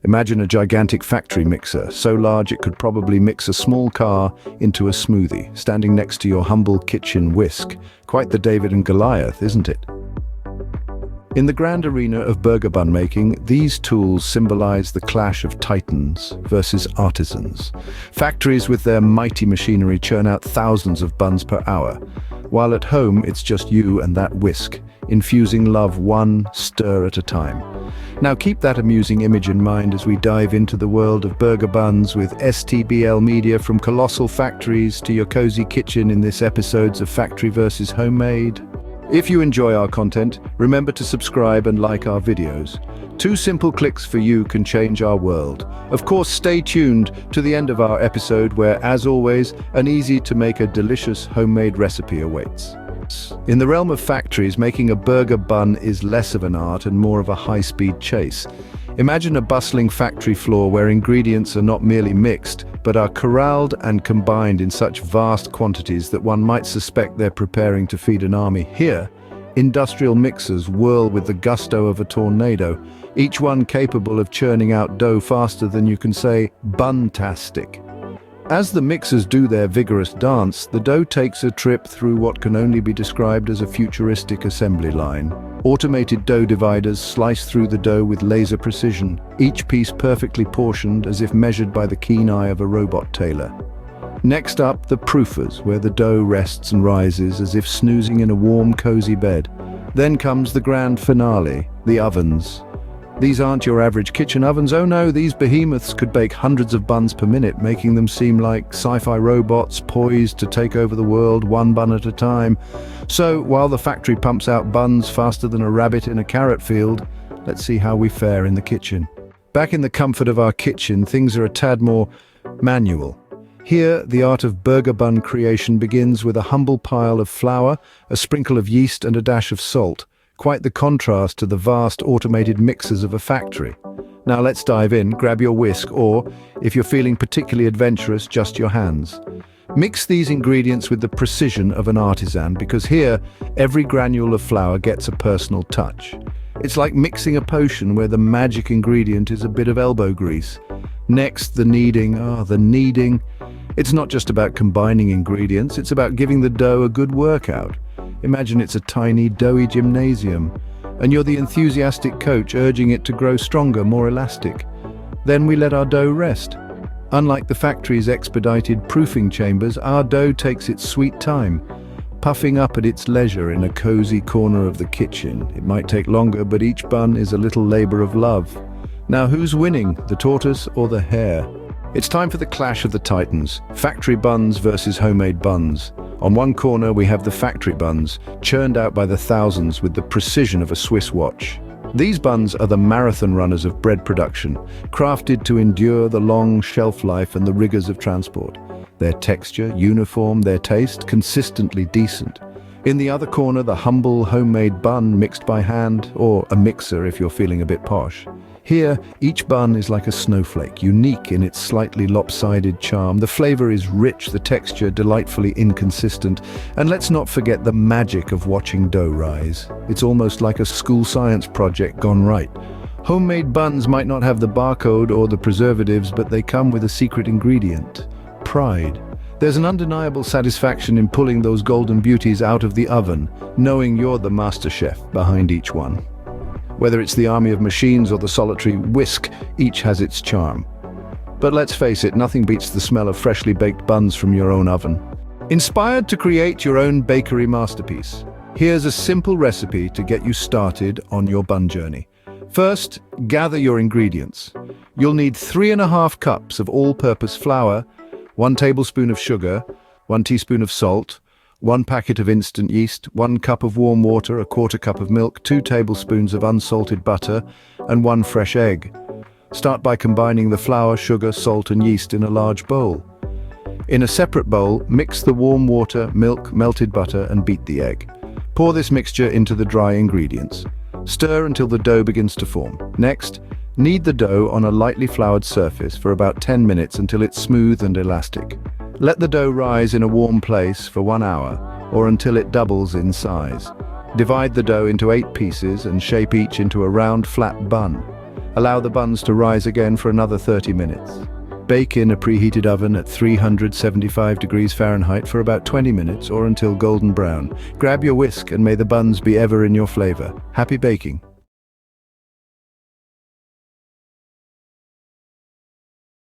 Imagine a gigantic factory mixer, so large it could probably mix a small car into a smoothie, standing next to your humble kitchen whisk. Quite the David and Goliath, isn't it? In the grand arena of burger bun making, these tools symbolize the clash of titans versus artisans. Factories with their mighty machinery churn out thousands of buns per hour, while at home it's just you and that whisk, infusing love one stir at a time. Now keep that amusing image in mind as we dive into the world of burger buns with STBL Media, from colossal factories to your cozy kitchen in this episodes of Factory versus Homemade. If you enjoy our content, remember to subscribe and like our videos. 2 simple clicks for you can change our world. Of course, stay tuned to the end of our episode where, as always, an easy to make a delicious homemade recipe awaits. In the realm of factories, making a burger bun is less of an art and more of a high-speed chase. Imagine a bustling factory floor where ingredients are not merely mixed, but are corralled and combined in such vast quantities that one might suspect they're preparing to feed an army. Here, industrial mixers whirl with the gusto of a tornado, each one capable of churning out dough faster than you can say bun-tastic. As the mixers do their vigorous dance, the dough takes a trip through what can only be described as a futuristic assembly line. Automated dough dividers slice through the dough with laser precision, each piece perfectly portioned as if measured by the keen eye of a robot tailor. Next up, the proofers, where the dough rests and rises as if snoozing in a warm, cozy bed. Then comes the grand finale, the ovens. These aren't your average kitchen ovens. Oh no, these behemoths could bake hundreds of buns per minute, making them seem like sci-fi robots poised to take over the world one bun at a time. So, while the factory pumps out buns faster than a rabbit in a carrot field, let's see how we fare in the kitchen. Back in the comfort of our kitchen, things are a tad more manual. Here, the art of burger bun creation begins with a humble pile of flour, a sprinkle of yeast and a dash of salt. Quite the contrast to the vast automated mixers of a factory. Now let's dive in, grab your whisk, or, if you're feeling particularly adventurous, just your hands. Mix these ingredients with the precision of an artisan, because here, every granule of flour gets a personal touch. It's like mixing a potion where the magic ingredient is a bit of elbow grease. Next, the kneading. The kneading. It's not just about combining ingredients, it's about giving the dough a good workout. Imagine it's a tiny, doughy gymnasium, and you're the enthusiastic coach urging it to grow stronger, more elastic. Then we let our dough rest. Unlike the factory's expedited proofing chambers, our dough takes its sweet time, puffing up at its leisure in a cozy corner of the kitchen. It might take longer, but each bun is a little labor of love. Now who's winning, the tortoise or the hare? It's time for the clash of the titans, factory buns versus homemade buns. On one corner we have the factory buns, churned out by the thousands with the precision of a Swiss watch. These buns are the marathon runners of bread production, crafted to endure the long shelf life and the rigors of transport. Their texture, uniform, their taste, consistently decent. In the other corner, the humble homemade bun mixed by hand, or a mixer if you're feeling a bit posh. Here, each bun is like a snowflake, unique in its slightly lopsided charm. The flavor is rich, the texture delightfully inconsistent, and let's not forget the magic of watching dough rise. It's almost like a school science project gone right. Homemade buns might not have the barcode or the preservatives, but they come with a secret ingredient: pride. There's an undeniable satisfaction in pulling those golden beauties out of the oven, knowing you're the master chef behind each one. Whether it's the army of machines or the solitary whisk, each has its charm. But let's face it, nothing beats the smell of freshly baked buns from your own oven. Inspired to create your own bakery masterpiece? Here's a simple recipe to get you started on your bun journey. First, gather your ingredients. You'll need 3½ cups of all-purpose flour, 1 tablespoon of sugar, 1 teaspoon of salt, 1 packet of instant yeast, 1 cup of warm water, 1/4 cup of milk, 2 tablespoons of unsalted butter, and 1 fresh egg. Start by combining the flour, sugar, salt, and yeast in a large bowl. In a separate bowl, mix the warm water, milk, melted butter, and beat the egg. Pour this mixture into the dry ingredients. Stir until the dough begins to form. Next, knead the dough on a lightly floured surface for about 10 minutes until it's smooth and elastic. Let the dough rise in a warm place for 1 hour, or until it doubles in size. Divide the dough into 8 pieces and shape each into a round, flat bun. Allow the buns to rise again for another 30 minutes. Bake in a preheated oven at 375 degrees Fahrenheit for about 20 minutes or until golden brown. Grab your whisk and may the buns be ever in your flavor. Happy baking!